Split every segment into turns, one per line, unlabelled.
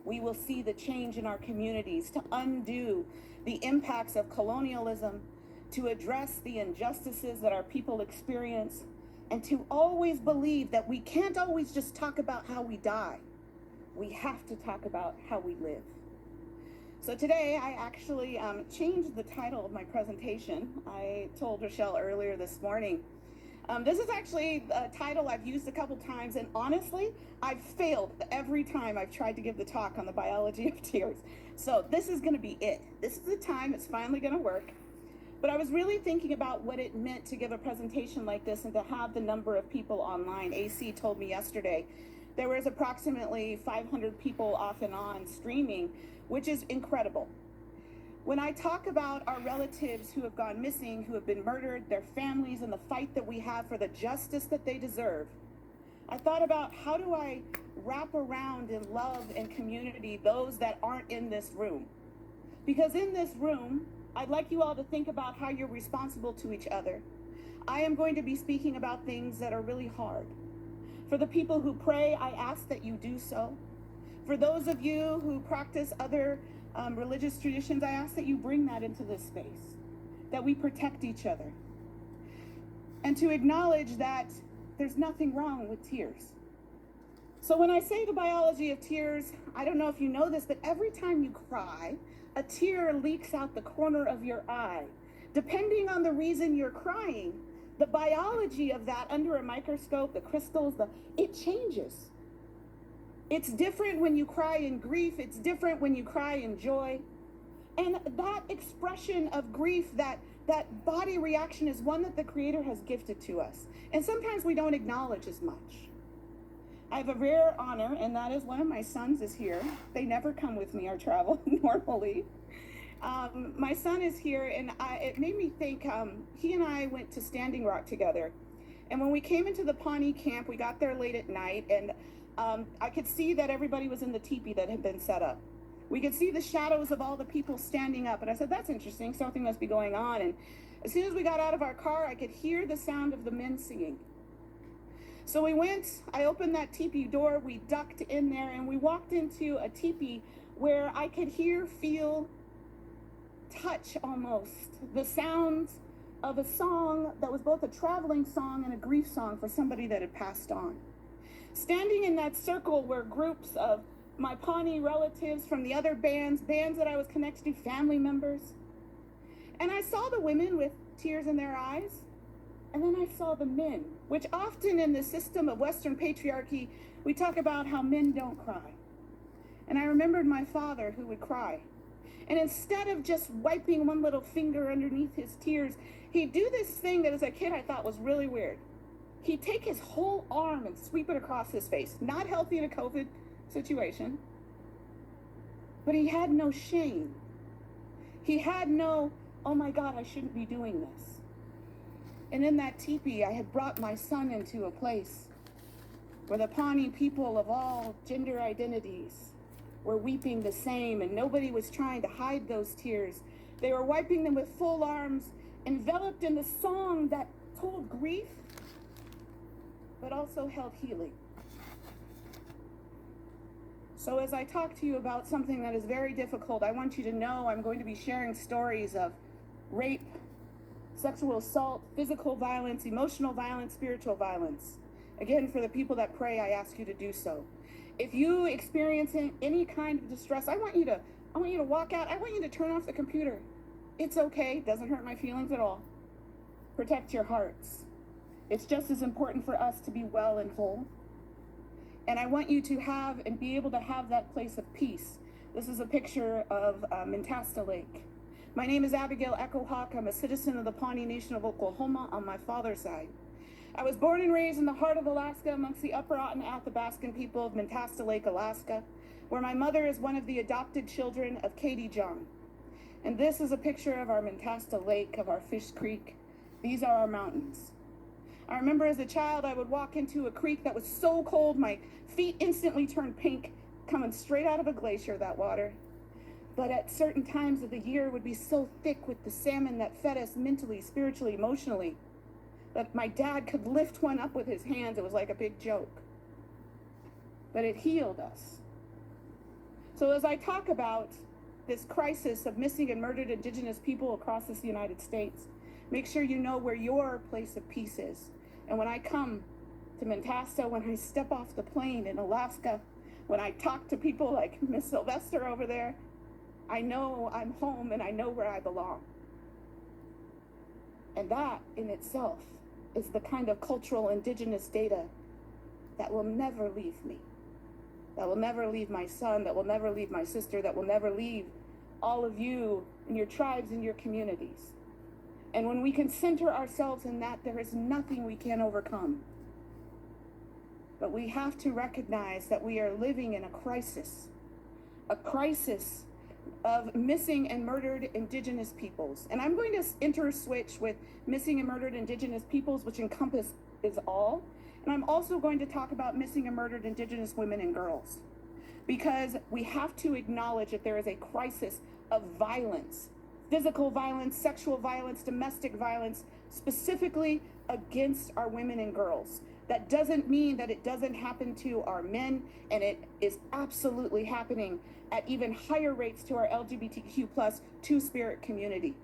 we will see the change in our communities, to undo the impacts of colonialism, to address the injustices that our people experience, and to always believe that we can't always just talk about how we die. We have to talk about how we live. So today I actually changed the title of my presentation. I told Rochelle earlier this morning, this is actually a title I've used a couple times, and honestly, I've failed every time I've tried to give the talk on the biology of tears. So this is gonna be it. This is the time it's finally gonna work. But I was really thinking about what it meant to give a presentation like this and to have the number of people online. AC told me yesterday there was approximately 500 people off and on streaming, which is incredible. When I talk about our relatives who have gone missing, who have been murdered, their families, and the fight that we have for the justice that they deserve, I thought about how do I wrap around in love and community those that aren't in this room? Because in this room, I'd like you all to think about how you're responsible to each other. I am going to be speaking about things that are really hard. For the people who pray, I ask that you do so. For those of you who practice other religious traditions, I ask that you bring that into this space, that we protect each other, and to acknowledge that there's nothing wrong with tears. So when I say the biology of tears, I don't know if you know this, but every time you cry, a tear leaks out the corner of your eye. Depending on the reason you're crying, the biology of that under a microscope, the crystals, it changes. It's different when you cry in grief. It's different when you cry in joy. And that expression of grief, that body reaction is one that the Creator has gifted to us. And sometimes we don't acknowledge as much. I have a rare honor, and that is one of my sons is here. They never come with me or travel normally. My son is here, and it made me think, he and I went to Standing Rock together. And when we came into the Pawnee camp, we got there late at night, and I could see that everybody was in the teepee that had been set up. We could see the shadows of all the people standing up, and I said, that's interesting, something must be going on. And as soon as we got out of our car, I could hear the sound of the men singing. So we went, I opened that teepee door, we ducked in there, and we walked into a teepee where I could hear, feel, touch almost the sounds of a song that was both a traveling song and a grief song for somebody that had passed on. Standing in that circle were groups of my Pawnee relatives from the other bands that I was connected to, family members. And I saw the women with tears in their eyes, and then I saw the men, which often in the system of Western patriarchy, we talk about how men don't cry. And I remembered my father who would cry. And instead of just wiping one little finger underneath his tears, he'd do this thing that as a kid I thought was really weird. He'd take his whole arm and sweep it across his face. Not healthy in a COVID situation. But he had no shame. He had no, oh my God, I shouldn't be doing this. And in that teepee, I had brought my son into a place where the Pawnee people of all gender identities were weeping the same, and nobody was trying to hide those tears. They were wiping them with full arms, enveloped in the song that told grief, but also held healing. So as I talk to you about something that is very difficult, I want you to know I'm going to be sharing stories of rape, sexual assault, physical violence, emotional violence, spiritual violence. Again, for the people that pray, I ask you to do so. If you experience any kind of distress, I want you to walk out. I want you to turn off the computer. It's okay. It doesn't hurt my feelings at all. Protect your hearts. It's just as important for us to be well and whole. And I want you to have and be able to have that place of peace. This is a picture of Mentasta Lake. My name is Abigail Echohawk. I'm a citizen of the Pawnee Nation of Oklahoma on my father's side. I was born and raised in the heart of Alaska amongst the Upper Otten Athabascan people of Mentasta Lake, Alaska, where my mother is one of the adopted children of Katie John. And this is a picture of our Mentasta Lake, of our Fish Creek. These are our mountains. I remember as a child, I would walk into a creek that was so cold, my feet instantly turned pink, coming straight out of a glacier, that water. But at certain times of the year, it would be so thick with the salmon that fed us mentally, spiritually, emotionally, that my dad could lift one up with his hands. It was like a big joke. But it healed us. So as I talk about this crisis of missing and murdered Indigenous people across this United States, make sure you know where your place of peace is. And when I come to Mentasta, when I step off the plane in Alaska, when I talk to people like Miss Sylvester over there, I know I'm home and I know where I belong. And that in itself is the kind of cultural Indigenous data that will never leave me, that will never leave my son, that will never leave my sister, that will never leave all of you and your tribes and your communities. And when we can center ourselves in that, there is nothing we can't overcome. But we have to recognize that we are living in a crisis of missing and murdered Indigenous peoples. And I'm going to interswitch with missing and murdered Indigenous peoples, which encompasses all. And I'm also going to talk about missing and murdered Indigenous women and girls, because we have to acknowledge that there is a crisis of violence, physical violence, sexual violence, domestic violence, specifically against our women and girls. That doesn't mean that it doesn't happen to our men, and it is absolutely happening at even higher rates to our LGBTQ plus two-spirit community.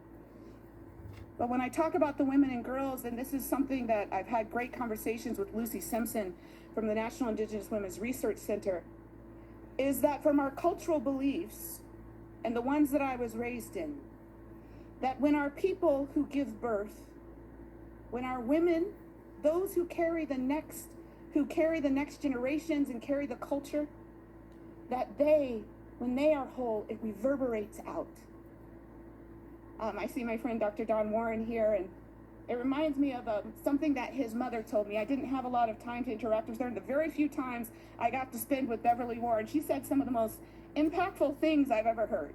But when I talk about the women and girls, and this is something that I've had great conversations with Lucy Simpson from the National Indigenous Women's Research Center, is that from our cultural beliefs, and the ones that I was raised in, that when our people who give birth, when our women, those who carry the next generations and carry the culture, that when they are whole, it reverberates out. I see my friend Dr. Don Warren here, and it reminds me of something that his mother told me. I didn't have a lot of time to interact with her, and the very few times I got to spend with Beverly Warren, she said some of the most impactful things I've ever heard.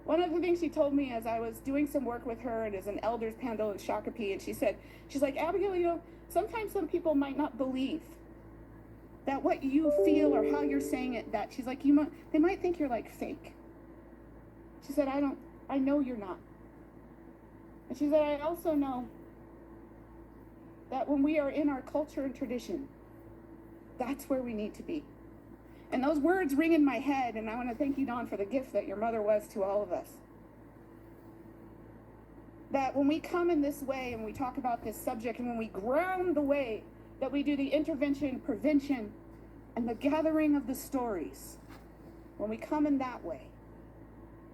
One of the things she told me as I was doing some work with her and as an elders panel in Shakopee, and she's like, Abigail, sometimes some people might not believe that what you feel or how you're saying it, that she's like, they might think you're like fake. She said, I know you're not. And she said, I also know that when we are in our culture and tradition, that's where we need to be. And those words ring in my head, and I want to thank you, Dawn, for the gift that your mother was to all of us. That when we come in this way and we talk about this subject, and when we ground the way that we do the intervention, prevention, and the gathering of the stories, when we come in that way,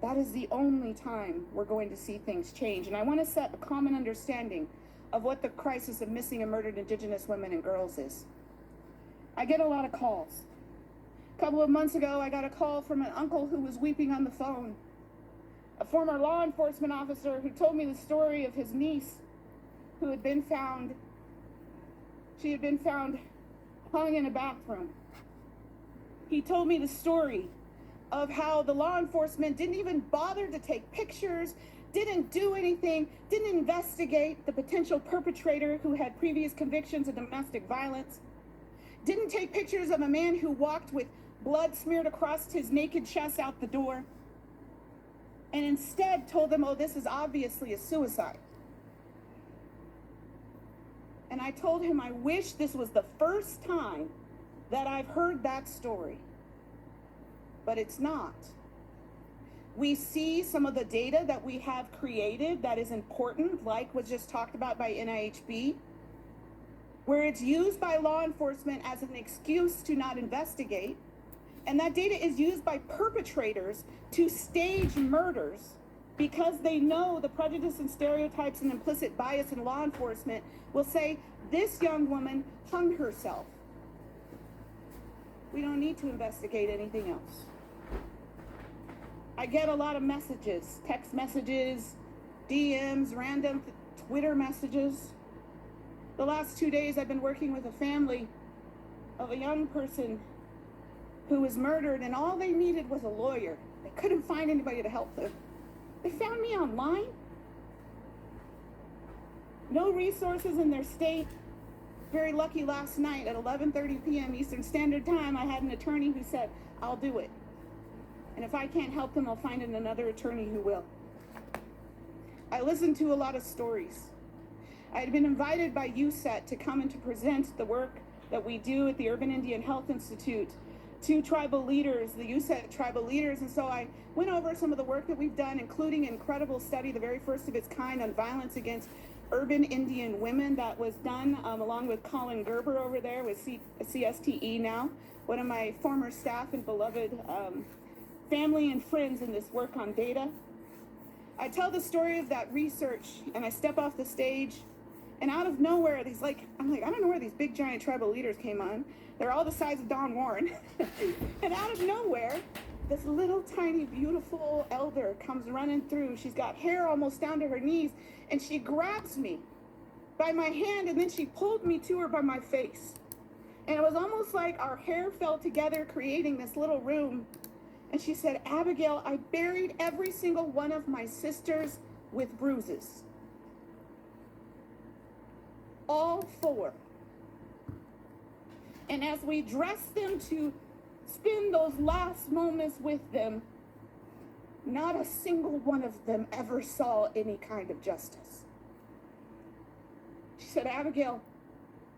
that is the only time we're going to see things change. And I want to set a common understanding of what the crisis of missing and murdered Indigenous women and girls is. I get a lot of calls. A couple of months ago, I got a call from an uncle who was weeping on the phone, a former law enforcement officer who told me the story of his niece who had been found. She had been found hung in a bathroom. He told me the story of how the law enforcement didn't even bother to take pictures, didn't do anything, didn't investigate the potential perpetrator who had previous convictions of domestic violence, didn't take pictures of a man who walked with blood smeared across his naked chest out the door, and instead told them, oh, this is obviously a suicide. And I told him, I wish this was the first time that I've heard that story. But it's not. We see some of the data that we have created that is important, like was just talked about by NIHB, where it's used by law enforcement as an excuse to not investigate. And that data is used by perpetrators to stage murders because they know the prejudice and stereotypes and implicit bias in law enforcement will say, this young woman hung herself. We don't need to investigate anything else. I get a lot of messages, text messages, DMs, random Twitter messages. The last 2 days I've been working with a family of a young person who was murdered, and all they needed was a lawyer. They couldn't find anybody to help them. They found me online. No resources in their state. Very lucky last night at 11:30 p.m. Eastern Standard Time, I had an attorney who said, I'll do it. And if I can't help them, I'll find another attorney who will. I listened to a lot of stories. I had been invited by USET to come and to present the work that we do at the Urban Indian Health Institute to tribal leaders, the USET tribal leaders. And so I went over some of the work that we've done, including an incredible study, the very first of its kind, on violence against urban Indian women that was done along with Colin Gerber over there with CSTE now, one of my former staff and beloved family and friends in this work on data. I tell the story of that research, and I step off the stage, and out of nowhere, I'm like, I don't know where these big giant tribal leaders came on. They're all the size of Don Warren. And out of nowhere, this little tiny beautiful elder comes running through. She's got hair almost down to her knees, and she grabs me by my hand, and then she pulled me to her by my face. And it was almost like our hair fell together, creating this little room. And she said, Abigail, I buried every single one of my sisters with bruises. All 4. And as we dressed them to spend those last moments with them, not a single one of them ever saw any kind of justice. She said, Abigail,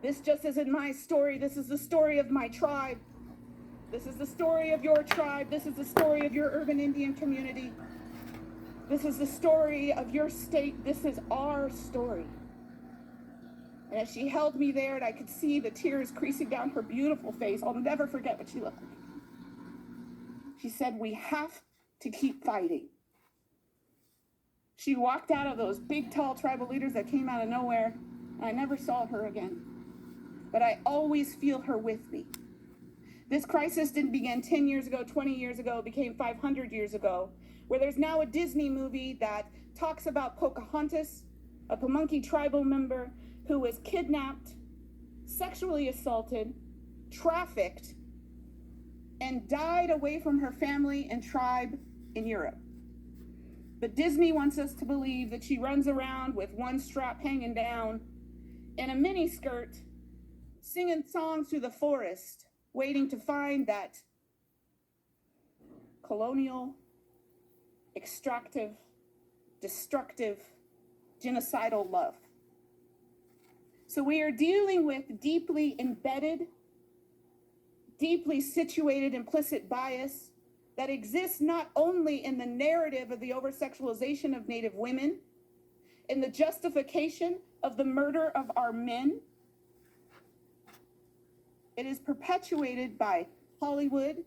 this just isn't my story. This is the story of my tribe. This is the story of your tribe. This is the story of your urban Indian community. This is the story of your state. This is our story. And as she held me there, and I could see the tears creasing down her beautiful face, I'll never forget what she looked like. She said, we have to keep fighting. She walked out of those big, tall tribal leaders that came out of nowhere. I never saw her again. But I always feel her with me. This crisis didn't begin 10 years ago, 20 years ago, it became 500 years ago, where there's now a Disney movie that talks about Pocahontas, a Pamunkey tribal member who was kidnapped, sexually assaulted, trafficked, and died away from her family and tribe in Europe. But Disney wants us to believe that she runs around with one strap hanging down in a mini skirt, singing songs through the forest, waiting to find that colonial, extractive, destructive, genocidal love. So we are dealing with deeply embedded, deeply situated implicit bias that exists not only in the narrative of the over-sexualization of Native women, in the justification of the murder of our men. It is perpetuated by Hollywood.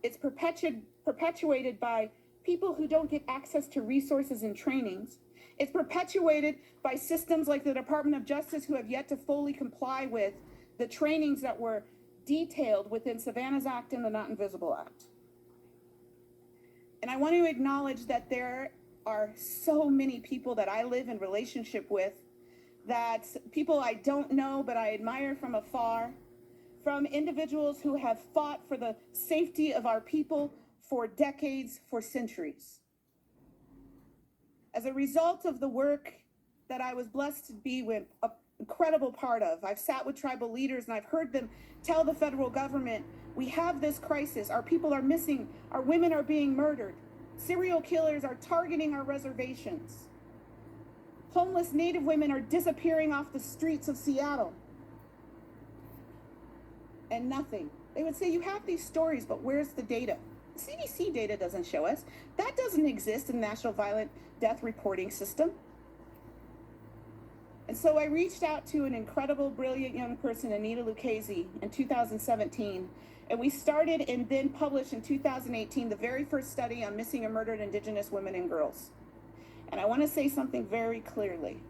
It's perpetuated by people who don't get access to resources and trainings. It's perpetuated by systems like the Department of Justice, who have yet to fully comply with the trainings that were detailed within Savannah's Act and the Not Invisible Act. And I want to acknowledge that there are so many people that I live in relationship with, that people I don't know but I admire from afar, from individuals who have fought for the safety of our people for decades, for centuries. As a result of the work that I was blessed to be with, an incredible part of, I've sat with tribal leaders and I've heard them tell the federal government, we have this crisis, our people are missing, our women are being murdered, serial killers are targeting our reservations, homeless Native women are disappearing off the streets of Seattle, and nothing. They would say, you have these stories, but where's the data? The CDC data doesn't show us. That doesn't exist in the National Violent Death Reporting System. And so I reached out to an incredible, brilliant young person, Anita Lucchese, in 2017. And we started and then published in 2018 the very first study on missing and murdered Indigenous women and girls. And I want to say something very clearly.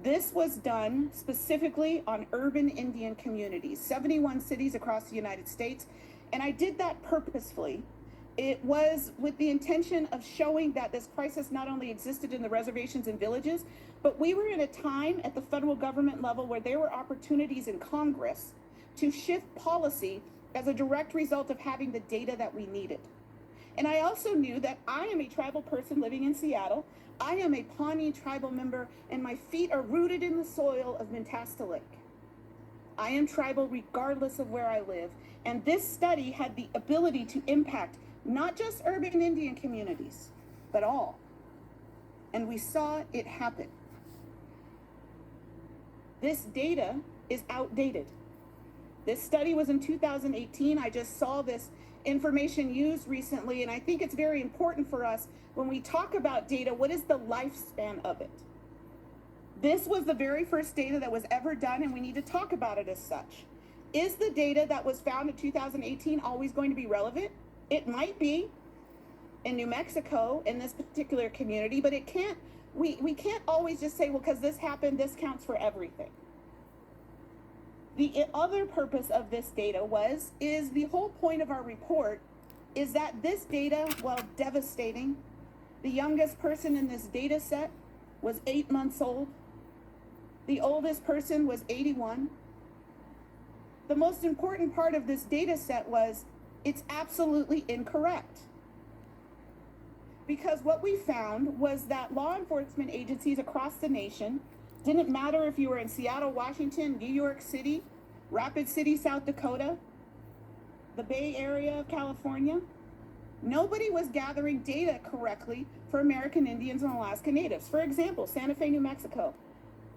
This was done specifically on urban Indian communities, 71 cities across the United States. And I did that purposefully. It was with the intention of showing that this crisis not only existed in the reservations and villages, but we were in a time at the federal government level where there were opportunities in Congress to shift policy as a direct result of having the data that we needed. And I also knew that I am a tribal person living in Seattle. I am a Pawnee tribal member, and my feet are rooted in the soil of Mentasta Lake. I am tribal regardless of where I live. And this study had the ability to impact not just urban Indian communities, but all. And we saw it happen. This data is outdated. This study was in 2018. I just saw this information used recently, and I think it's very important for us when we talk about data, what is the lifespan of it? This was the very first data that was ever done, and we need to talk about it as such. Is the data that was found in 2018 always going to be relevant? It might be in New Mexico, in this particular community, but it can't, we can't always just say, well, because this happened, this counts for everything. The other purpose of this data is the whole point of our report is that this data, while devastating, the youngest person in this data set was 8 months old. The oldest person was 81. The most important part of this data set was it's absolutely incorrect. Because what we found was that law enforcement agencies across the nation, didn't matter if you were in Seattle, Washington, New York City, Rapid City, South Dakota, the Bay Area of California, nobody was gathering data correctly for American Indians and Alaska Natives. For example, Santa Fe, New Mexico.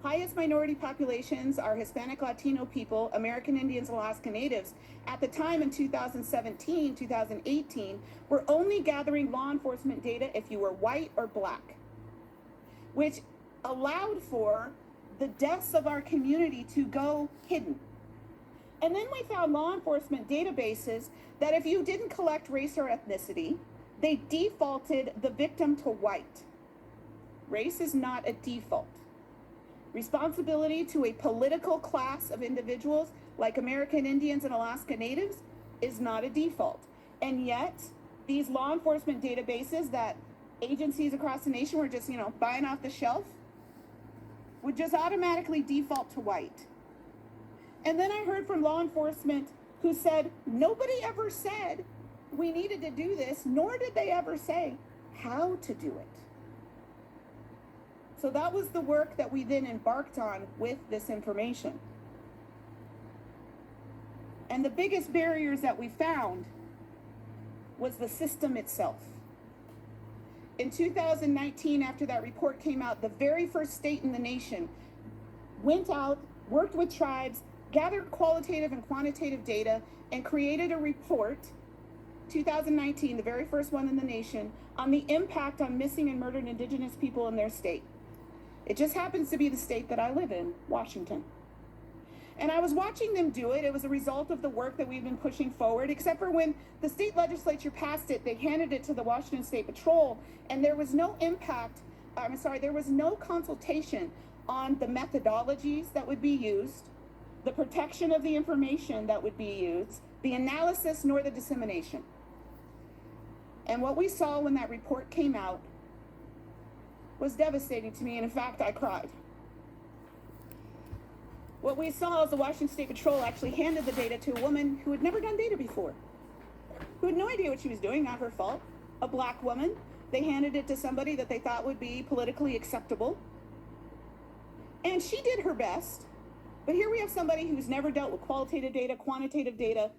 Highest minority populations are Hispanic Latino people, American Indians, Alaska Natives. At the time in 2017, 2018, we're only gathering law enforcement data if you were white or black, which allowed for the deaths of our community to go hidden. And then we found law enforcement databases that if you didn't collect race or ethnicity, they defaulted the victim to white. Race is not a default. Responsibility to a political class of individuals like American Indians and Alaska Natives is not a default. And yet, these law enforcement databases that agencies across the nation were just, buying off the shelf would just automatically default to white. And then I heard from law enforcement who said, nobody ever said we needed to do this, nor did they ever say how to do it. So that was the work that we then embarked on with this information. And the biggest barriers that we found was the system itself. In 2019, after that report came out, the very first state in the nation went out, worked with tribes, gathered qualitative and quantitative data, and created a report, 2019, the very first one in the nation, on the impact on missing and murdered Indigenous people in their state. It just happens to be the state that I live in, Washington. And I was watching them do it. It was a result of the work that we've been pushing forward, except for when the state legislature passed it, they handed it to the Washington State Patrol, and there was no there was no consultation on the methodologies that would be used, the protection of the information that would be used, the analysis, nor the dissemination. And what we saw when that report came out was devastating to me, and in fact, I cried. What we saw is the Washington State Patrol actually handed the data to a woman who had never done data before, who had no idea what she was doing, not her fault, a black woman. They handed it to somebody that they thought would be politically acceptable. And she did her best, but here we have somebody who's never dealt with qualitative data, quantitative data,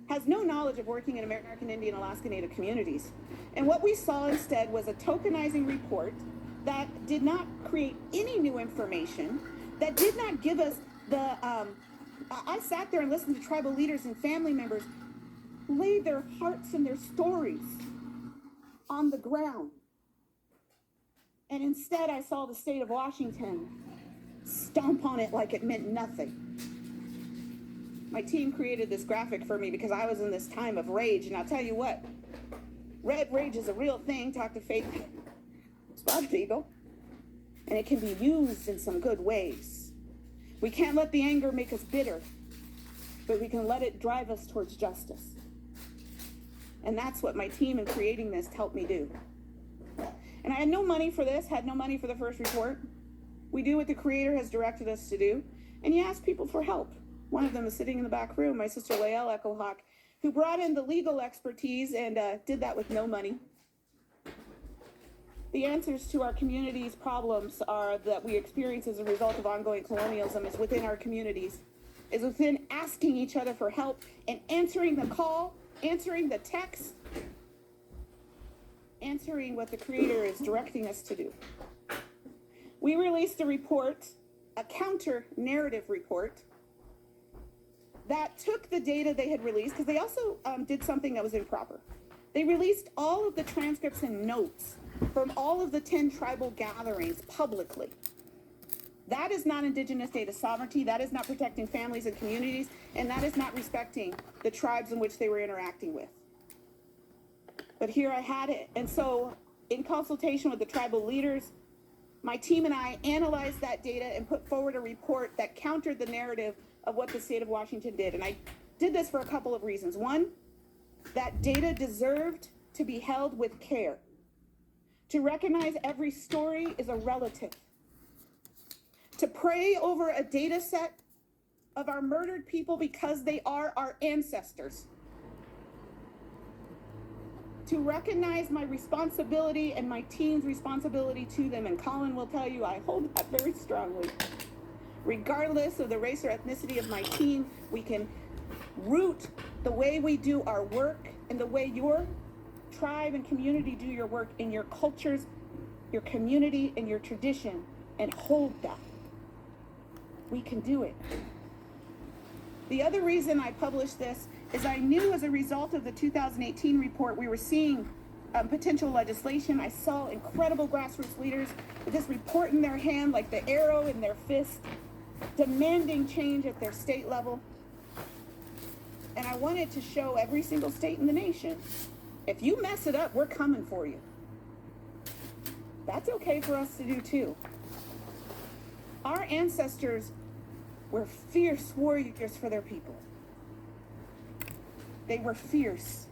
has no knowledge of working in American Indian, Alaska Native communities. And what we saw instead was a tokenizing report that did not create any new information, that did not give us I sat there and listened to tribal leaders and family members lay their hearts and their stories on the ground. And instead I saw the state of Washington stomp on it like it meant nothing. My team created this graphic for me because I was in this time of rage, and I'll tell you what, red rage is a real thing. Talk to Faith Spotted Eagle, and it can be used in some good ways. We can't let the anger make us bitter, but we can let it drive us towards justice. And that's what my team in creating this helped me do. And I had no money for this, had no money for the first report. We do what the Creator has directed us to do, and you ask people for help. One of them is sitting in the back room, my sister Lael Echohawk, who brought in the legal expertise and did that with no money. The answers to our community's problems are that we experience as a result of ongoing colonialism is within our communities, is within asking each other for help and answering the call, answering the text, answering what the Creator is directing us to do. We released a report, a counter-narrative report, that took the data they had released, because they also did something that was improper. They released all of the transcripts and notes from all of the 10 tribal gatherings publicly. That is not indigenous data sovereignty, that is not protecting families and communities, and that is not respecting the tribes in which they were interacting with. But here I had it. And so, in consultation with the tribal leaders, my team and I analyzed that data and put forward a report that countered the narrative of what the state of Washington did. And I did this for a couple of reasons. One, that data deserved to be held with care. To recognize every story is a relative. To pray over a data set of our murdered people because they are our ancestors. To recognize my responsibility and my team's responsibility to them. And Colin will tell you I hold that very strongly. Regardless of the race or ethnicity of my team, we can root the way we do our work and the way your tribe and community do your work in your cultures, your community, and your tradition, and hold that. We can do it. The other reason I published this is I knew as a result of the 2018 report we were seeing potential legislation. I saw incredible grassroots leaders with this report in their hand, like the arrow in their fist, demanding change at their state level. And I wanted to show every single state in the nation, if you mess it up, we're coming for you. That's okay for us to do too. Our ancestors were fierce warriors for their people. They were fierce.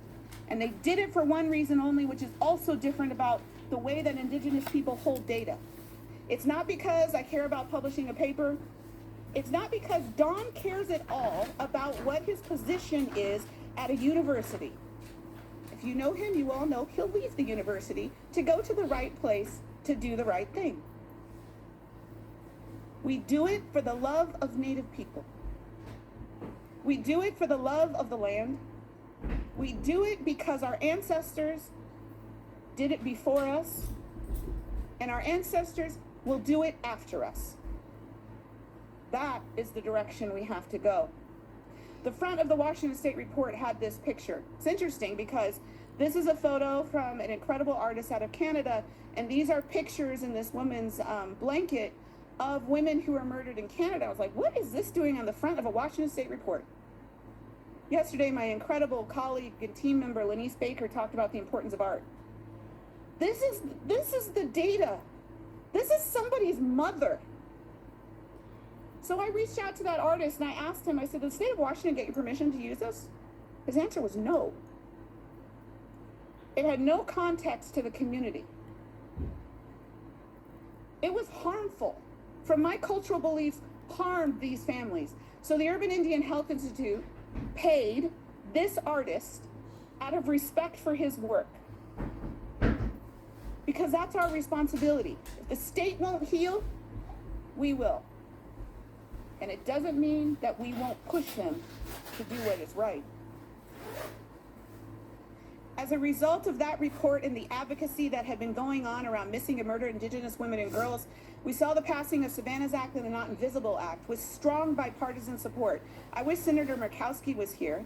And they did it for one reason only, which is also different about the way that indigenous people hold data. It's not because I care about publishing a paper. It's not because Don cares at all about what his position is at a university. If you know him, you all know he'll leave the university to go to the right place to do the right thing. We do it for the love of Native people. We do it for the love of the land. We do it because our ancestors did it before us, and our ancestors will do it after us. That is the direction we have to go. The front of the Washington State Report had this picture. It's interesting because this is a photo from an incredible artist out of Canada, and these are pictures in this woman's blanket of women who are murdered in Canada. I was like, what is this doing on the front of a Washington State Report? Yesterday, my incredible colleague and team member, Lanice Baker, talked about the importance of art. This is the data. This is somebody's mother. So I reached out to that artist and I asked him, I said, did the state of Washington get your permission to use this? His answer was no. It had no context to the community. It was harmful. From my cultural beliefs, harmed these families. So the Urban Indian Health Institute paid this artist out of respect for his work. Because that's our responsibility. If the state won't heal, we will. And it doesn't mean that we won't push them to do what is right. As a result of that report and the advocacy that had been going on around missing and murdered Indigenous women and girls, we saw the passing of Savannah's Act and the Not Invisible Act with strong bipartisan support. I wish Senator Murkowski was here.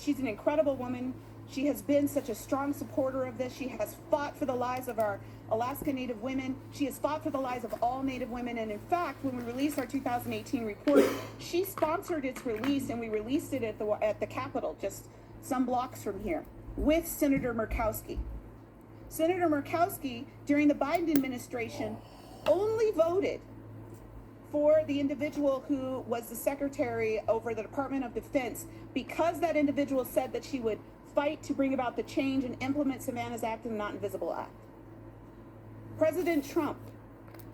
She's an incredible woman. She has been such a strong supporter of this. She has fought for the lives of our Alaska Native women. She has fought for the lives of all Native women. And in fact, when we released our 2018 report, she sponsored its release, and we released it at the Capitol, just some blocks from here, with Senator Murkowski. Senator Murkowski, during the Biden administration, only voted for the individual who was the secretary over the Department of Defense because that individual said that she would fight to bring about the change and implement Savannah's Act and the Not Invisible Act. President Trump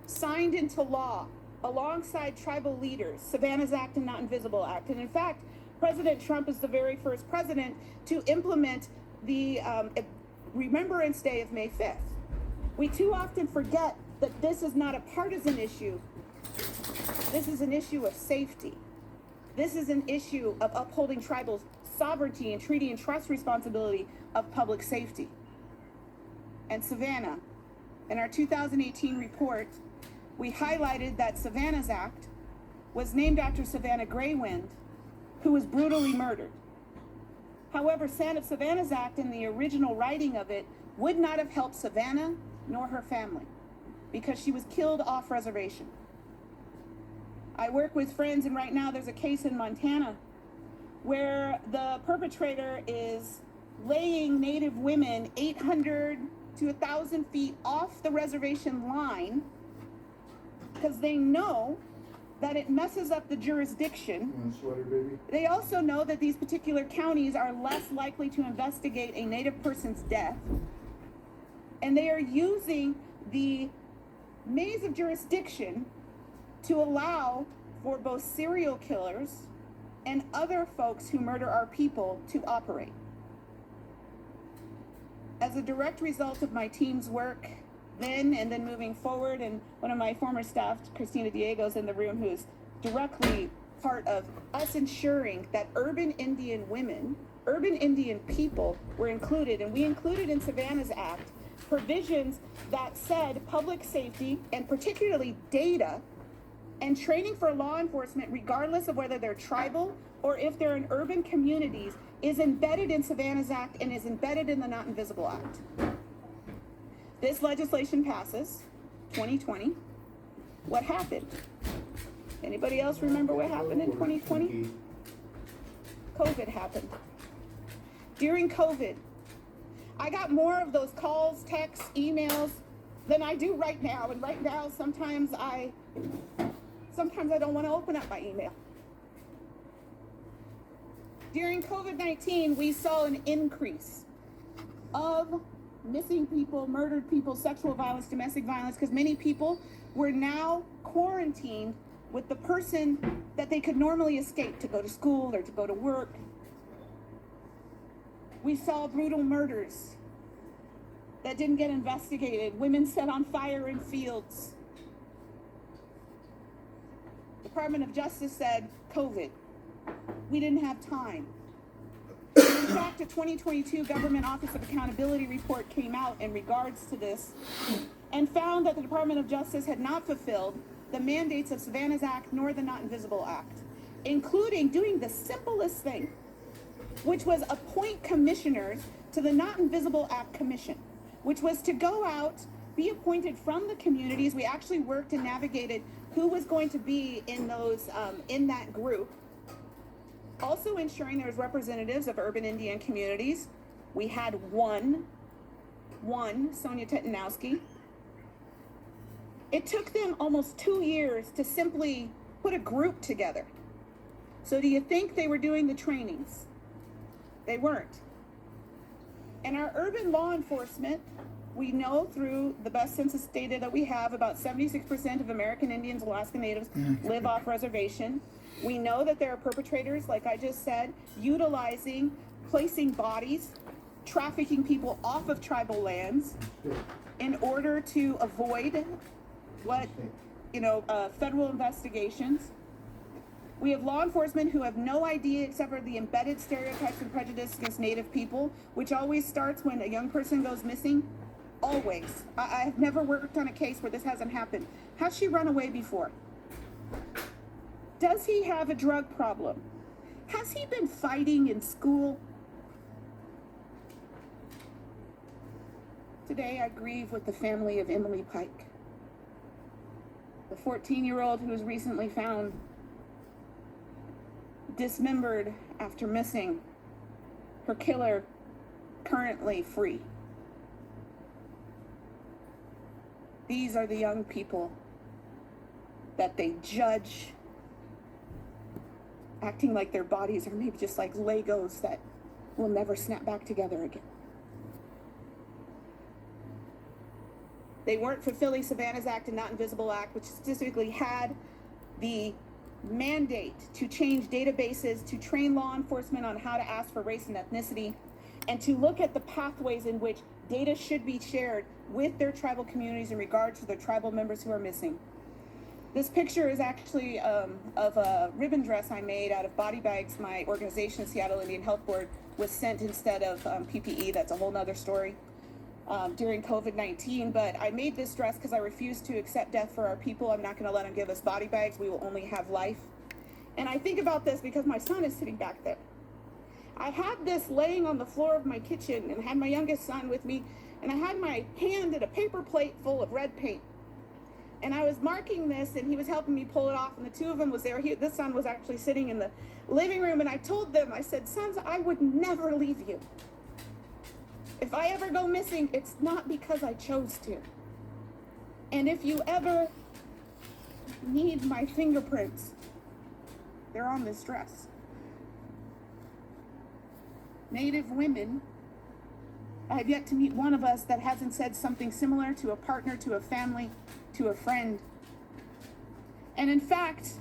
signed into law, alongside tribal leaders, Savannah's Act and Not Invisible Act. And in fact, President Trump is the very first president to implement the Remembrance Day of May 5th. We too often forget that this is not a partisan issue. This is an issue of safety. This is an issue of upholding tribal sovereignty and treaty and trust responsibility of public safety. And Savannah, in our 2018 report, we highlighted that Savannah's Act was named after Savannah Greywind, who was brutally murdered. However, Son of Savannah's Act in the original writing of it would not have helped Savannah nor her family because she was killed off reservation. I work with friends, and right now there's a case in Montana where the perpetrator is laying Native women 800 to 1,000 feet off the reservation line because they know that it messes up the jurisdiction.
Sweater, baby.
They also know that these particular counties are less likely to investigate a Native person's death. And they are using the maze of jurisdiction to allow for both serial killers and other folks who murder our people to operate. As a direct result of my team's work then and then moving forward, and one of my former staff, Christina Diego's in the room, who's directly part of us ensuring that urban Indian women, urban Indian people were included, and we included in Savannah's Act provisions that said public safety, and particularly data, and training for law enforcement, regardless of whether they're tribal or if they're in urban communities, is embedded in Savannah's Act and is embedded in the Not Invisible Act. This legislation passes, 2020. What happened? Anybody else remember what happened in 2020? COVID happened. During COVID, I got more of those calls, texts, emails than I do right now. And right now, sometimes I don't want to open up my email. During COVID-19, we saw an increase of missing people, murdered people, sexual violence, domestic violence, because many people were now quarantined with the person that they could normally escape to go to school or to go to work. We saw brutal murders that didn't get investigated, women set on fire in fields. Department of Justice said, COVID. We didn't have time. In fact, a 2022 Government Office of Accountability report came out in regards to this and found that the Department of Justice had not fulfilled the mandates of Savannah's Act nor the Not Invisible Act, including doing the simplest thing, which was appoint commissioners to the Not Invisible Act Commission, which was to go out, be appointed from the communities. We actually worked and navigated who was going to be in those in that group. Also ensuring there was representatives of urban Indian communities. We had one, Sonia Tetanowski. It took them almost 2 years to simply put a group together. So do you think they were doing the trainings? They weren't. And our urban law enforcement, we know through the best census data that we have, about 76% of American Indians, Alaska Natives live off reservation. We know that there are perpetrators, like I just said, utilizing, placing bodies, trafficking people off of tribal lands in order to avoid federal investigations. We have law enforcement who have no idea except for the embedded stereotypes and prejudice against Native people, which always starts when a young person goes missing. Always. I've never worked on a case where this hasn't happened. Has she run away before? Does he have a drug problem? Has he been fighting in school? Today I grieve with the family of Emily Pike, the 14-year-old who was recently found dismembered after missing. Her killer currently free. These are the young people that they judge, acting like their bodies are maybe just like Legos that will never snap back together again. They weren't fulfilling Savannah's Act and Not Invisible Act, which specifically had the mandate to change databases, to train law enforcement on how to ask for race and ethnicity, and to look at the pathways in which data should be shared with their tribal communities in regards to their tribal members who are missing. This picture is actually of a ribbon dress I made out of body bags. My organization, Seattle Indian Health Board, was sent instead of PPE. That's a whole nother story. During COVID-19, but I made this dress because I refuse to accept death for our people. I'm not going to let them give us body bags. We will only have life. And I think about this because my son is sitting back there. I had this laying on the floor of my kitchen and had my youngest son with me, and I had my hand in a paper plate full of red paint. And I was marking this, and he was helping me pull it off, and the two of them was there. This son was actually sitting in the living room, and I told them, I said, sons, I would never leave you. If I ever go missing, it's not because I chose to. And if you ever need my fingerprints, they're on this dress. Native women, I have yet to meet one of us that hasn't said something similar to a partner, to a family, to a friend. And in fact,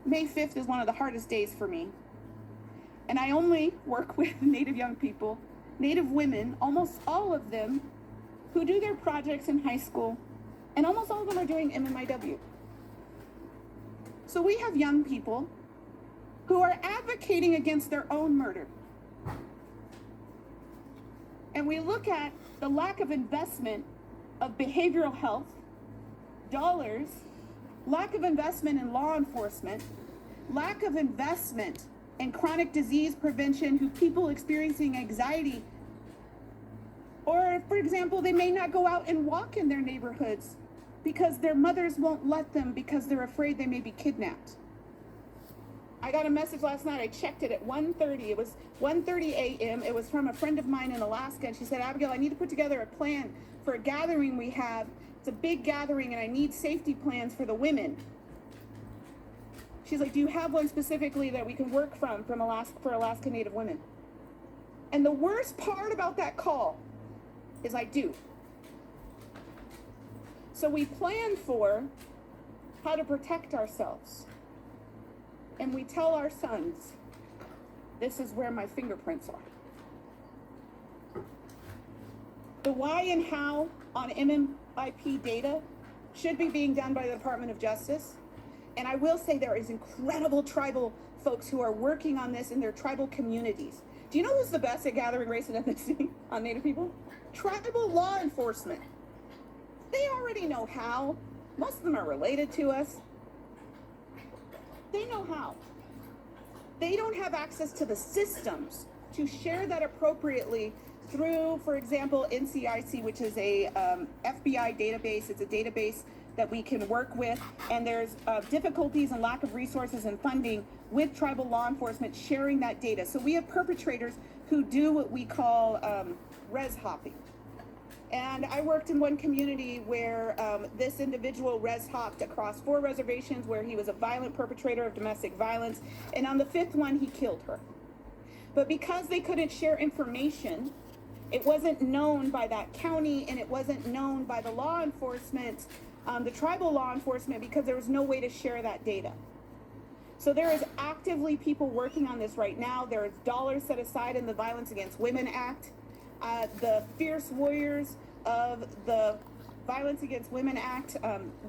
May 5th is one of the hardest days for me. And I only work with Native young people, Native women, almost all of them, who do their projects in high school, and almost all of them are doing MMIW. So we have young people who are advocating against their own murder. And we look at the lack of investment of behavioral health, dollars, lack of investment in law enforcement, lack of investment in chronic disease prevention, who people experiencing anxiety, or for example, they may not go out and walk in their neighborhoods because their mothers won't let them because they're afraid they may be kidnapped. I got a message last night, I checked it at 1:30, it was 1:30 a.m., it was from a friend of mine in Alaska, and she said, Abigail, I need to put together a plan for a gathering we have. It's a big gathering, and I need safety plans for the women. She's like, do you have one specifically that we can work from Alaska, for Alaska Native women? And the worst part about that call is I do. So we plan for how to protect ourselves. And we tell our sons, this is where my fingerprints are. The why and how on MMIP data should be being done by the Department of Justice. And I will say there is incredible tribal folks who are working on this in their tribal communities. Do you know who's the best at gathering race and ethnicity on Native people? Tribal law enforcement. They already know how. Most of them are related to us. They know how. They don't have access to the systems to share that appropriately through, for example, NCIC, which is a FBI database. It's a database that we can work with, and there's difficulties and lack of resources and funding with tribal law enforcement sharing that data. So we have perpetrators who do what we call res hopping. And I worked in one community where this individual res hopped across 4 reservations where he was a violent perpetrator of domestic violence, and on the 5th one he killed her. But because they couldn't share information, it wasn't known by that county, and it wasn't known by the law enforcement, the tribal law enforcement, because there was no way to share that data. So there is actively people working on this right now. There is dollars set aside in the Violence Against Women Act. The fierce warriors of the Violence Against Women Act,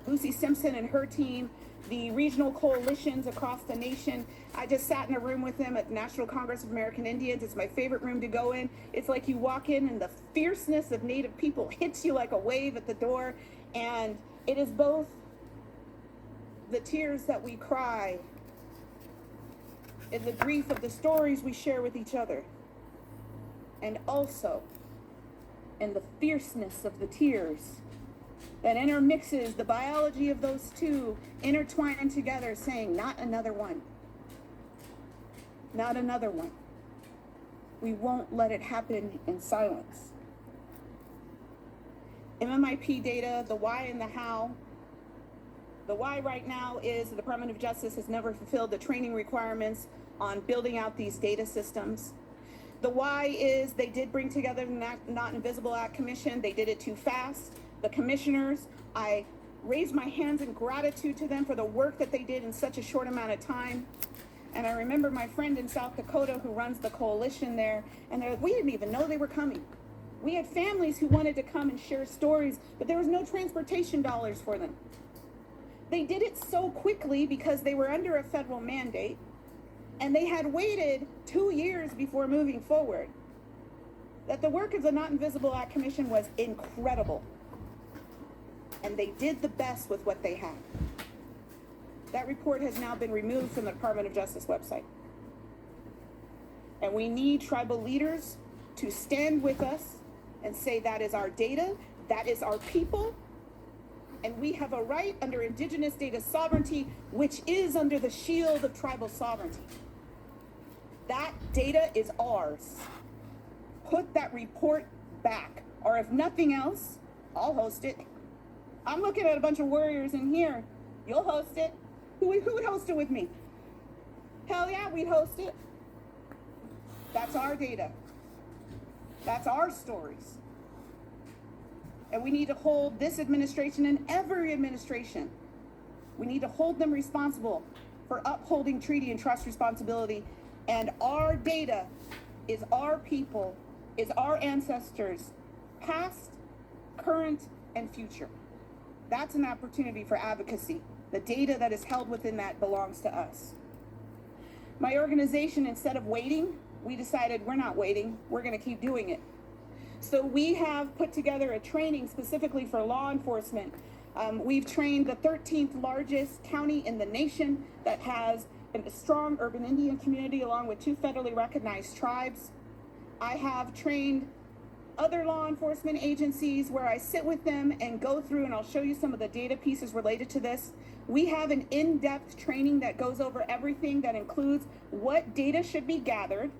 Lucy Simpson and her team, the regional coalitions across the nation. I just sat in a room with them at National Congress of American Indians. It's my favorite room to go in. It's like you walk in and the fierceness of Native people hits you like a wave at the door. And it is both the tears that we cry and the grief of the stories we share with each other, and also in the fierceness of the tears that intermixes the biology of those two, intertwining together, saying, not another one. Not another one. We won't let it happen in silence. MMIP data, the why and the how. The why right now is the Department of Justice has never fulfilled the training requirements on building out these data systems. The why is they did bring together the Not Invisible Act Commission. They did it too fast. The commissioners, I raise my hands in gratitude to them for the work that they did in such a short amount of time. And I remember my friend in South Dakota who runs the coalition there, and they're like, we didn't even know they were coming. We had families who wanted to come and share stories, but there was no transportation dollars for them. They did it so quickly because they were under a federal mandate, and they had waited 2 years before moving forward, that the work of the Not Invisible Act Commission was incredible. And they did the best with what they had. That report has now been removed from the Department of Justice website. And we need tribal leaders to stand with us and say that is our data, that is our people, and we have a right under indigenous data sovereignty, which is under the shield of tribal sovereignty. That data is ours. Put that report back, or if nothing else, I'll host it. I'm looking at a bunch of warriors in here. You'll host it. Who would host it with me? Hell yeah, we'd host it. That's our data. That's our stories. And we need to hold this administration and every administration. We need to hold them responsible for upholding treaty and trust responsibility. And our data is our people, is our ancestors, past, current, and future. That's an opportunity for advocacy. The data that is held within that belongs to us. My organization, instead of waiting, we decided we're not waiting, we're gonna keep doing it. So we have put together a training specifically for law enforcement. We've trained the 13th largest county in the nation that has a strong urban Indian community along with 2 federally recognized tribes. I have trained other law enforcement agencies where I sit with them and go through, and I'll show you some of the data pieces related to this. We have an in-depth training that goes over everything, that includes what data should be gathered.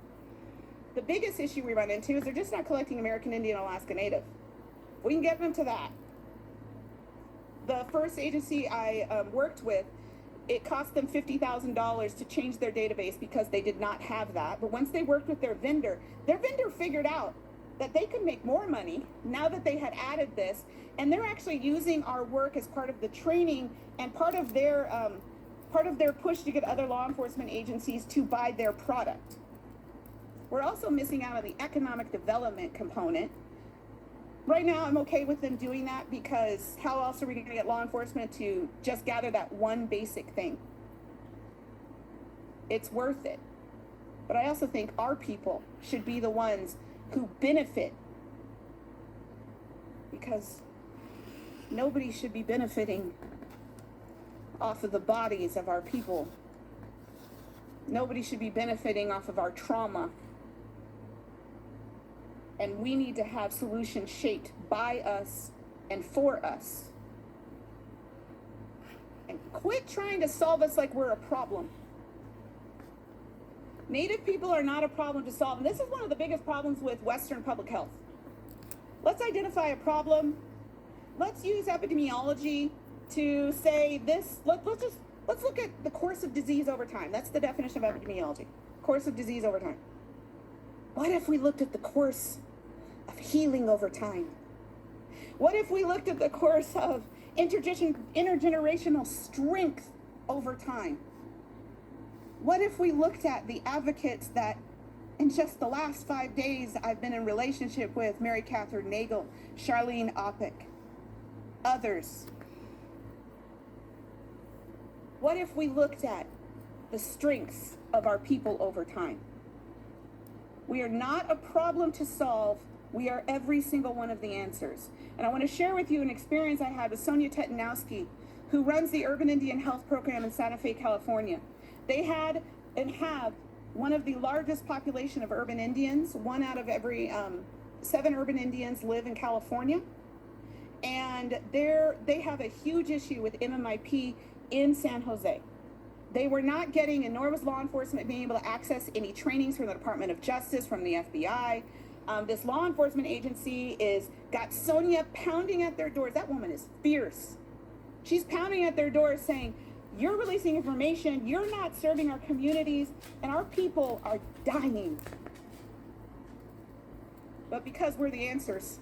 The biggest issue we run into is they're just not collecting American Indian Alaska Native. We can get them to that. The first agency I worked with, it cost them $50,000 to change their database because they did not have that. But once they worked with their vendor figured out that they could make more money now that they had added this, and they're actually using our work as part of the training and part of their push to get other law enforcement agencies to buy their product. We're also missing out on the economic development component. Right now, I'm okay with them doing that because how else are we going to get law enforcement to just gather that one basic thing? It's worth it. But I also think our people should be the ones who benefit, because nobody should be benefiting off of the bodies of our people. Nobody should be benefiting off of our trauma. And we need to have solutions shaped by us and for us. And quit trying to solve us like we're a problem. Native people are not a problem to solve. And this is one of the biggest problems with Western public health. Let's identify a problem. Let's use epidemiology to say this. Let's look at the course of disease over time. That's the definition of epidemiology. Course of disease over time. What if we looked at the course of healing over time? What if we looked at the course of intergenerational strength over time? What if we looked at the advocates that in just the last 5 days I've been in relationship with, Mary Catherine Nagel, Charlene Opick, others? What if we looked at the strengths of our people over time? We are not a problem to solve. We are every single one of the answers. And I want to share with you an experience I had with Sonia Tetanowski, who runs the Urban Indian Health Program in Santa Fe, California. They had and have one of the largest population of urban Indians. 1 out of every 7 urban Indians live in California. And they have a huge issue with MMIWP in San Jose. They were not getting, and nor was law enforcement being able to access any trainings from the Department of Justice, from the FBI. This law enforcement agency got Sonia pounding at their doors. That woman is fierce. She's pounding at their doors saying, you're releasing information, you're not serving our communities, and our people are dying. But because we're the answers,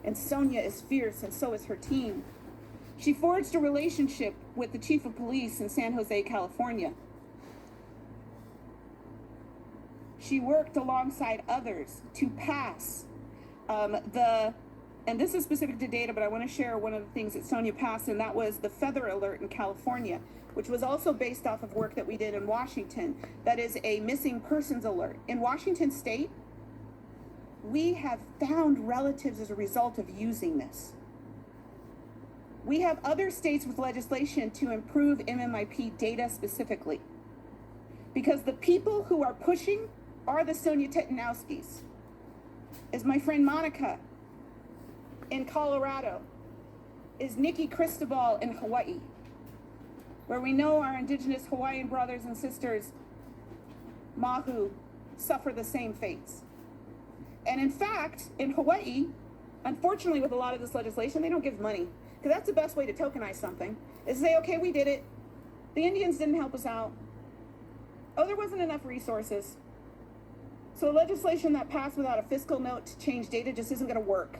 and Sonia is fierce, and so is her team, she forged a relationship with the chief of police in San Jose, California. She worked alongside others to pass and this is specific to data, but I want to share one of the things that Sonia passed, and that was the feather alert in California, which was also based off of work that we did in Washington. That is a missing persons alert. In Washington state, we have found relatives as a result of using this. We have other states with legislation to improve MMIP data specifically, because the people who are pushing are the Sonia Titanowskis, is my friend Monica in Colorado, is Nikki Cristobal in Hawaii, where we know our indigenous Hawaiian brothers and sisters, Mahu, suffer the same fates. And in fact, in Hawaii, unfortunately with a lot of this legislation, they don't give money, because that's the best way to tokenize something, is to say, okay, we did it. The Indians didn't help us out. Oh, there wasn't enough resources. So legislation that passed without a fiscal note to change data just isn't gonna work.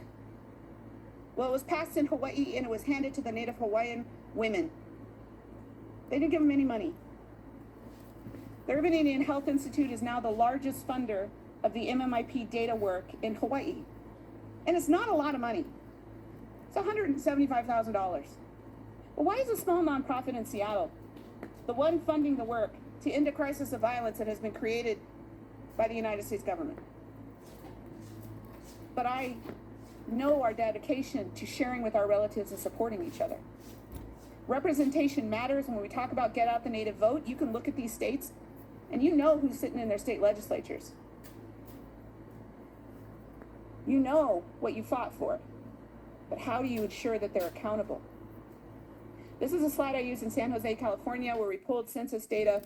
Well, it was passed in Hawaii and it was handed to the Native Hawaiian women. They didn't give them any money. The Urban Indian Health Institute is now the largest funder of the MMIP data work in Hawaii. And it's not a lot of money. It's $175,000. Well, why is a small nonprofit in Seattle the one funding the work to end a crisis of violence that has been created by the United States government? But I know our dedication to sharing with our relatives and supporting each other. Representation matters, and when we talk about get out the Native vote, you can look at these states and you know who's sitting in their state legislatures. You know what you fought for, but how do you ensure that they're accountable? This is a slide I used in San Jose, California, where we pulled census data,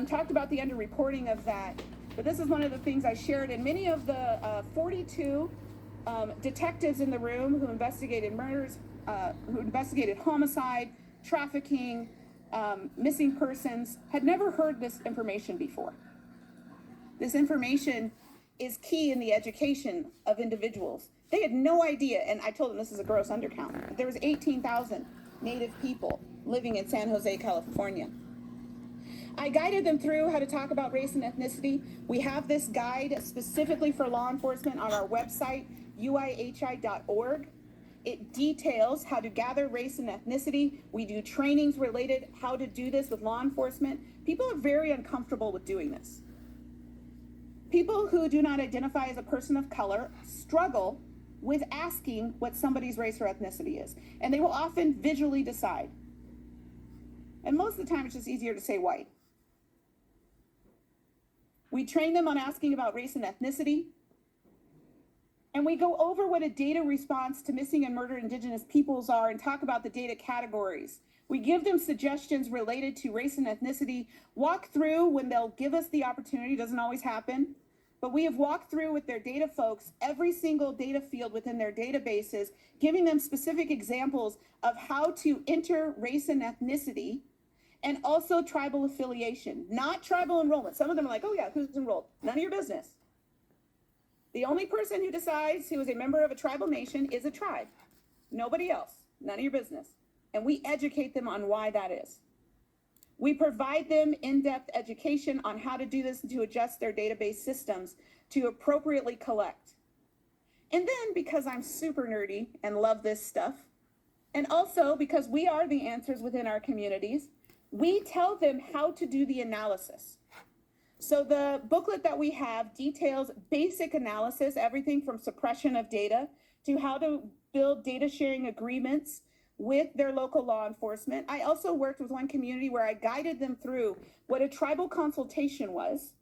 talked about the underreporting of that, but this is one of the things I shared. And many of the 42 detectives in the room who investigated murders, who investigated homicide, trafficking, missing persons, had never heard this information before. This information is key in the education of individuals. They had no idea, and I told them this is a gross undercount. There was 18,000 Native people living in San Jose, California. I guided them through how to talk about race and ethnicity. We have this guide specifically for law enforcement on our website, uihi.org. It details how to gather race and ethnicity. We do trainings related how to do this with law enforcement. People are very uncomfortable with doing this. People who do not identify as a person of color struggle with asking what somebody's race or ethnicity is, and they will often visually decide. And most of the time, it's just easier to say white. We train them on asking about race and ethnicity, and we go over what a data response to missing and murdered Indigenous peoples are and talk about the data categories. We give them suggestions related to race and ethnicity, walk through when they'll give us the opportunity, doesn't always happen, but we have walked through with their data folks every single data field within their databases, giving them specific examples of how to enter race and ethnicity, and also tribal affiliation, not tribal enrollment. Some of them are like, oh yeah, who's enrolled? None of your business. The only person who decides who is a member of a tribal nation is a tribe. Nobody else, none of your business. And we educate them on why that is. We provide them in-depth education on how to do this and to adjust their database systems to appropriately collect. And then, because I'm super nerdy and love this stuff, and also because we are the answers within our communities, we tell them how to do the analysis. So the booklet that we have details basic analysis, everything from suppression of data to how to build data sharing agreements with their local law enforcement. I also worked with one community where I guided them through what a tribal consultation was,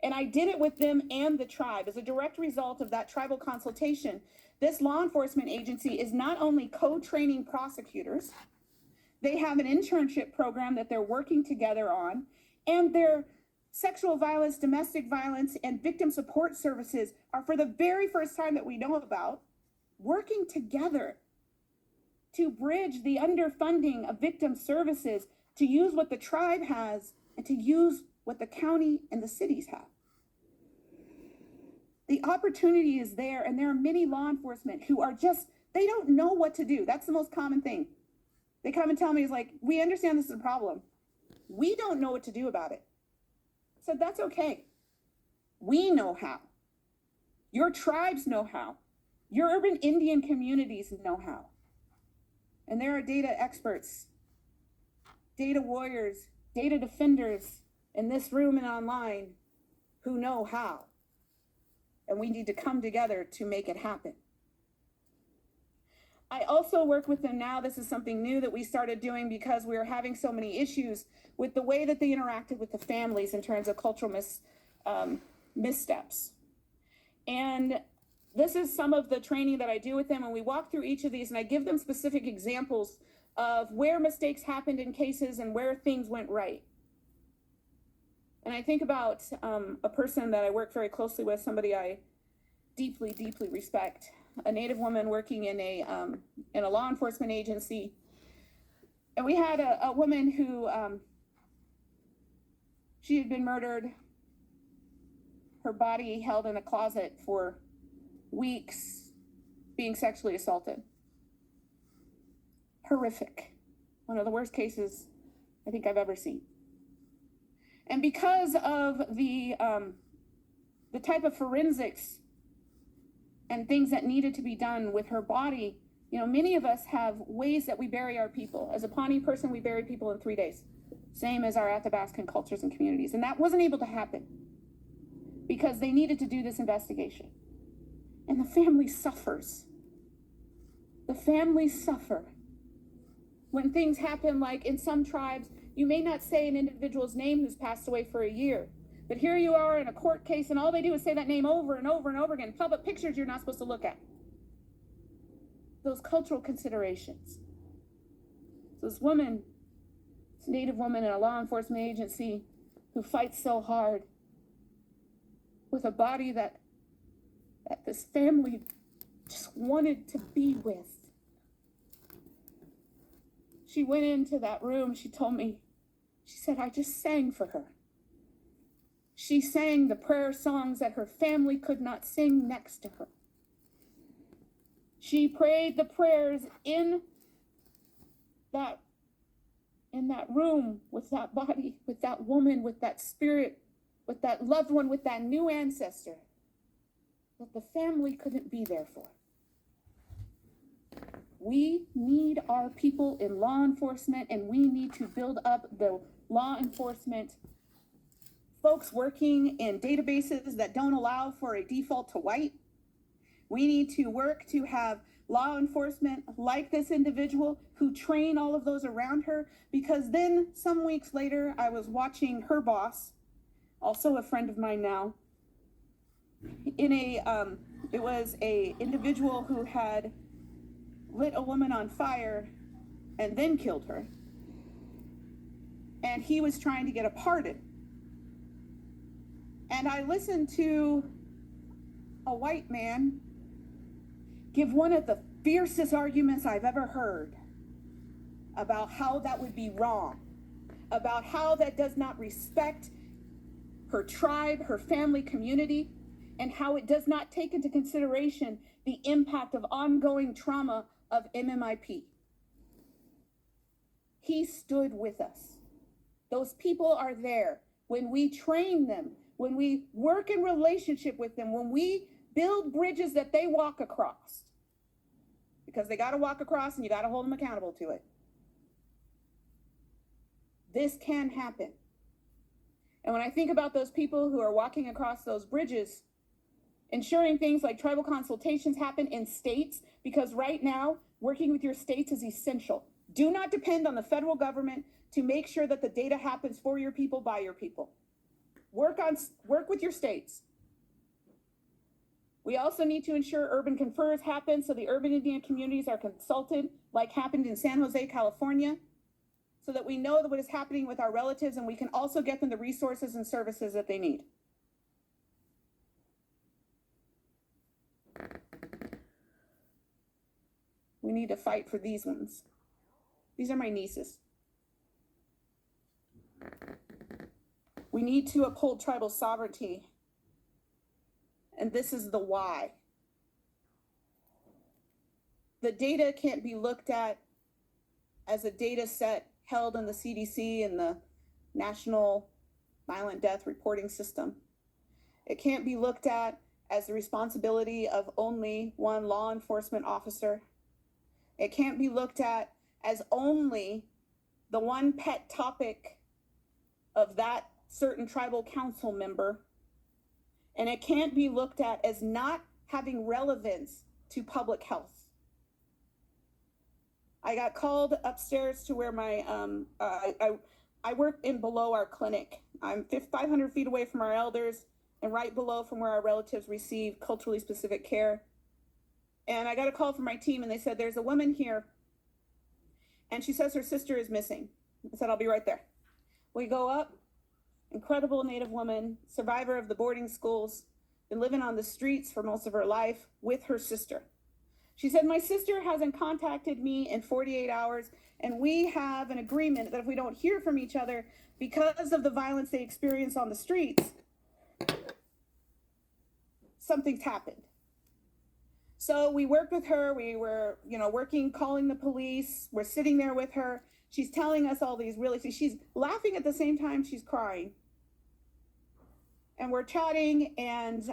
and I did it with them and the tribe. As a direct result of that tribal consultation, this law enforcement agency is not only co-training prosecutors, they have an internship program that they're working together on, and their sexual violence, domestic violence, and victim support services are, for the very first time that we know about, working together to bridge the underfunding of victim services, to use what the tribe has and to use what the county and the cities have. The opportunity is there, and there are many law enforcement who are just, they don't know what to do. That's the most common thing. They come and tell me, is like, we understand this is a problem. We don't know what to do about it. So that's okay. We know how. Your tribes know how. Your urban Indian communities know how. And there are data experts, data warriors, data defenders in this room and online who know how. And we need to come together to make it happen. I also work with them now. This is something new that we started doing because we were having so many issues with the way that they interacted with the families in terms of cultural missteps. And this is some of the training that I do with them, and we walk through each of these and I give them specific examples of where mistakes happened in cases and where things went right. And I think about a person that I work very closely with, somebody I deeply, deeply respect, a Native woman working in a law enforcement agency. And we had a woman who, she had been murdered, her body held in a closet for weeks, being sexually assaulted. Horrific. One of the worst cases I think I've ever seen. And because of the type of forensics and things that needed to be done with her body, you know, many of us have ways that we bury our people. As a Pawnee person, we bury people in 3 days, same as our Athabascan cultures and communities. And that wasn't able to happen because they needed to do this investigation. And the family suffers. The families suffer. When things happen, like in some tribes, you may not say an individual's name who's passed away for a year. But here you are in a court case, and all they do is say that name over and over and over again. Public pictures you're not supposed to look at. Those cultural considerations. So this woman, this Native woman in a law enforcement agency who fights so hard with a body that this family just wanted to be with. She went into that room, she told me, she said, I just sang for her. She sang the prayer songs that her family could not sing next to her. She prayed the prayers in that room with that body, with that woman, with that spirit, with that loved one, with that new ancestor that the family couldn't be there for. We need our people in law enforcement, and we need to build up the law enforcement folks working in databases that don't allow for a default to white. We need to work to have law enforcement like this individual who train all of those around her, because then some weeks later, I was watching her boss, also a friend of mine now, in it was a individual who had lit a woman on fire and then killed her. And he was trying to get a pardon. And I listened to a white man give one of the fiercest arguments I've ever heard about how that would be wrong, about how that does not respect her tribe, her family, community, and how it does not take into consideration the impact of ongoing trauma of MMIWP. He stood with us. Those people are there. When we train them, when we work in relationship with them, when we build bridges that they walk across, because they got to walk across and you got to hold them accountable to it. This can happen. And when I think about those people who are walking across those bridges, ensuring things like tribal consultations happen in states, because right now, working with your states is essential. Do not depend on the federal government to make sure that the data happens for your people, by your people. Work with your states. We also need to ensure urban confers happen so the urban Indian communities are consulted, like happened in San Jose, California, so that we know that what is happening with our relatives, and we can also get them the resources and services that they need. We need to fight for these ones. These are my nieces. We need to uphold tribal sovereignty. And this is the why. The data can't be looked at as a data set held in the CDC and the National Violent Death Reporting System. It can't be looked at as the responsibility of only one law enforcement officer. It can't be looked at as only the one pet topic of that certain tribal council member. And it can't be looked at as not having relevance to public health. I got called upstairs to where my, I work in below our clinic. I'm 500 feet away from our elders and right below from where our relatives receive culturally specific care. And I got a call from my team and they said, there's a woman here and she says her sister is missing. I said, I'll be right there. We go up, incredible Native woman, survivor of the boarding schools, been living on the streets for most of her life with her sister. She said, my sister hasn't contacted me in 48 hours, and we have an agreement that if we don't hear from each other because of the violence they experience on the streets, something's happened. So we worked with her. We were, working, calling the police. We're sitting there with her. She's telling us all these she's laughing at the same time she's crying. And we're chatting, and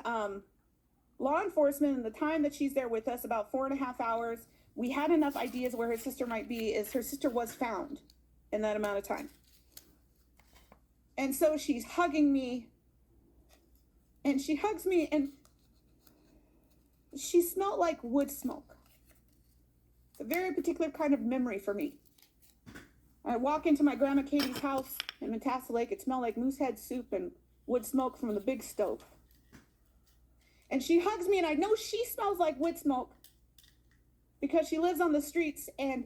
law enforcement, in the time that she's there with us, about 4.5 hours, we had enough ideas where her sister might be, is her sister was found in that amount of time. And so she's hugging me, and she hugs me, and she smelled like wood smoke. It's a very particular kind of memory for me. I walk into my grandma Katie's house in Matassa Lake. It smelled like moosehead soup and wood smoke from the big stove. And she hugs me, and I know she smells like wood smoke because she lives on the streets, and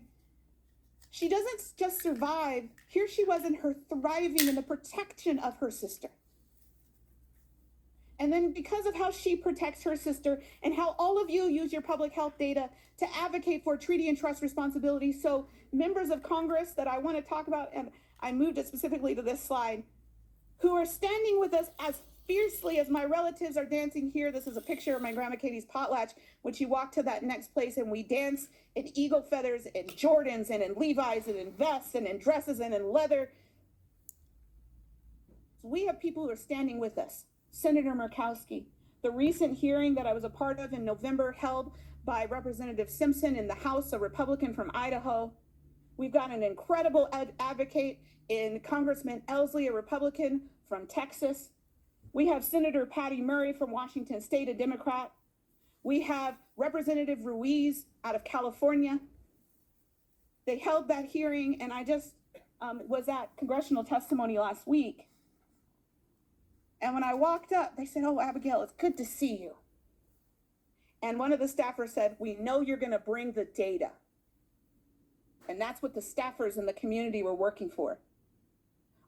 she doesn't just survive. Here she was in her thriving in the protection of her sister. And then because of how she protects her sister and how all of you use your public health data to advocate for treaty and trust responsibility. So members of Congress that I want to talk about, and I moved it specifically to this slide, who are standing with us as fiercely as my relatives are dancing here. This is a picture of my grandma Katie's potlatch when she walked to that next place, and we dance in eagle feathers and Jordans and in Levi's and in vests and in dresses and in leather. So we have people who are standing with us. Senator Murkowski, the recent hearing that I was a part of in November held by Representative Simpson in the House, a Republican from Idaho. We've got an incredible advocate in Congressman Elsley, a Republican from Texas. We have Senator Patty Murray from Washington State, a Democrat. We have Representative Ruiz out of California. They held that hearing, and I just was at congressional testimony last week. And when I walked up, they said, oh, Abigail, it's good to see you. And one of the staffers said, we know you're going to bring the data. And that's what the staffers in the community were working for.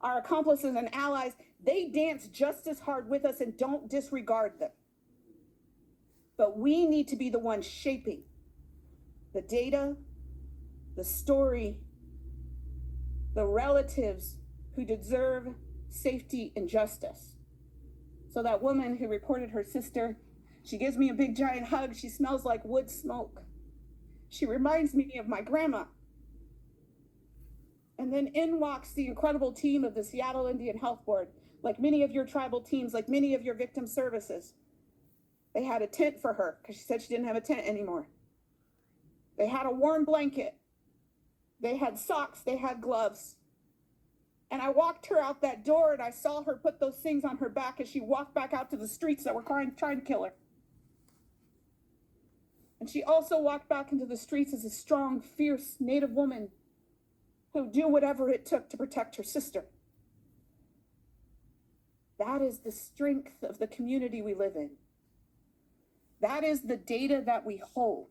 Our accomplices and allies, they dance just as hard with us and don't disregard them. But we need to be the ones shaping the data, the story, the relatives who deserve safety and justice. So that woman who reported her sister, she gives me a big giant hug. She smells like wood smoke. She reminds me of my grandma. And then in walks the incredible team of the Seattle Indian Health Board, like many of your tribal teams, like many of your victim services. They had a tent for her because she said she didn't have a tent anymore. They had a warm blanket. They had socks, they had gloves. And I walked her out that door, and I saw her put those things on her back as she walked back out to the streets that were trying to kill her. And she also walked back into the streets as a strong, fierce Native woman who would do whatever it took to protect her sister. That is the strength of the community we live in. That is the data that we hold.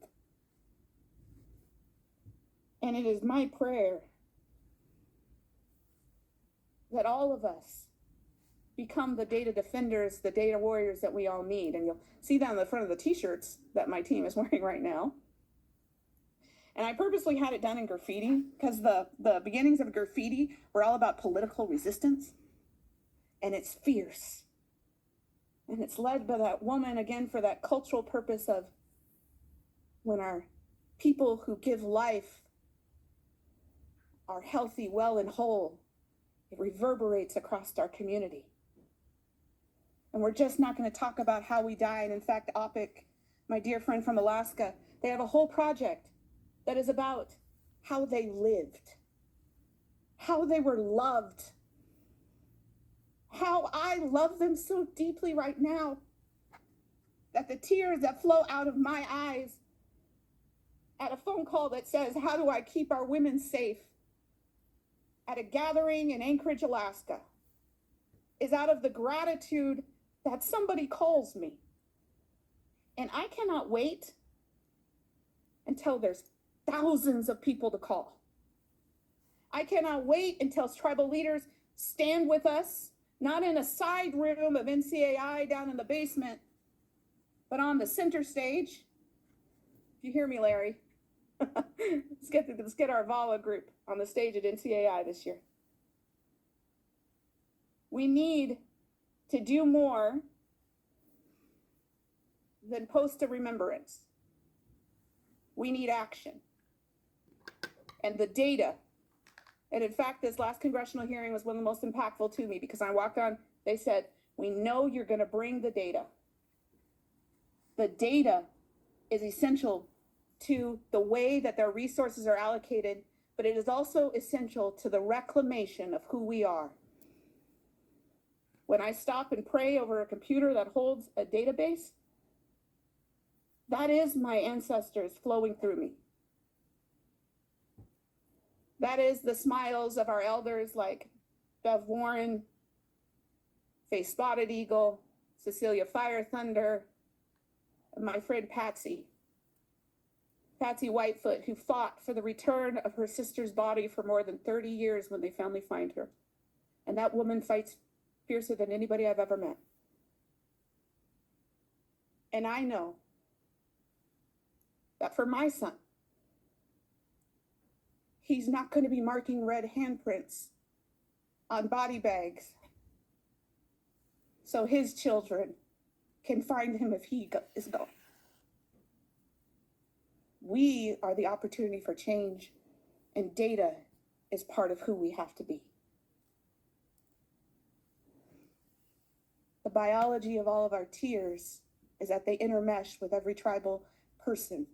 And it is my prayer that all of us become the data defenders, the data warriors that we all need. And you'll see that on the front of the t-shirts that my team is wearing right now. And I purposely had it done in graffiti because the beginnings of graffiti were all about political resistance. And it's fierce. And it's led by that woman, again, for that cultural purpose of when our people who give life are healthy, well, and whole, it reverberates across our community. And we're just not going to talk about how we die. And in fact, OPIC, my dear friend from Alaska, they have a whole project that is about how they lived, how they were loved, how I love them so deeply right now that the tears that flow out of my eyes got a phone call that says, how do I keep our women safe at a gathering in Anchorage, Alaska, is out of the gratitude that somebody calls me. And I cannot wait until there's thousands of people to call. I cannot wait until tribal leaders stand with us, not in a side room of NCAI down in the basement, but on the center stage. If you hear me, Larry, let's get our VAWA group on the stage at NCAI this year. We need to do more than post a remembrance. We need action. And the data, and in fact, this last congressional hearing was one of the most impactful to me, because I walked on, they said, we know you're going to bring the data. The data is essential to the way that their resources are allocated, but it is also essential to the reclamation of who we are. When I stop and pray over a computer that holds a database, that is my ancestors flowing through me. That is the smiles of our elders like Bev Warren, Faye Spotted Eagle, Cecilia Fire Thunder, and my friend Patsy Whitefoot, who fought for the return of her sister's body for more than 30 years when they finally find her. And that woman fights fiercer than anybody I've ever met. And I know that for my son, he's not going to be marking red handprints on body bags so his children can find him if he is gone. We are the opportunity for change, and data is part of who we have to be. The biology of all of our tears is that they intermesh with every tribal person.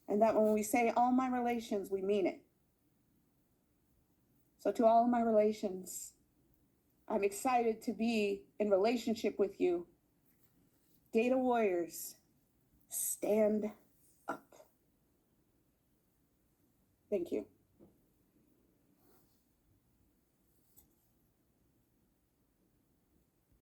And that when we say all my relations, we mean it. So to all of my relations, I'm excited to be in relationship with you. Data warriors, stand up. Thank you.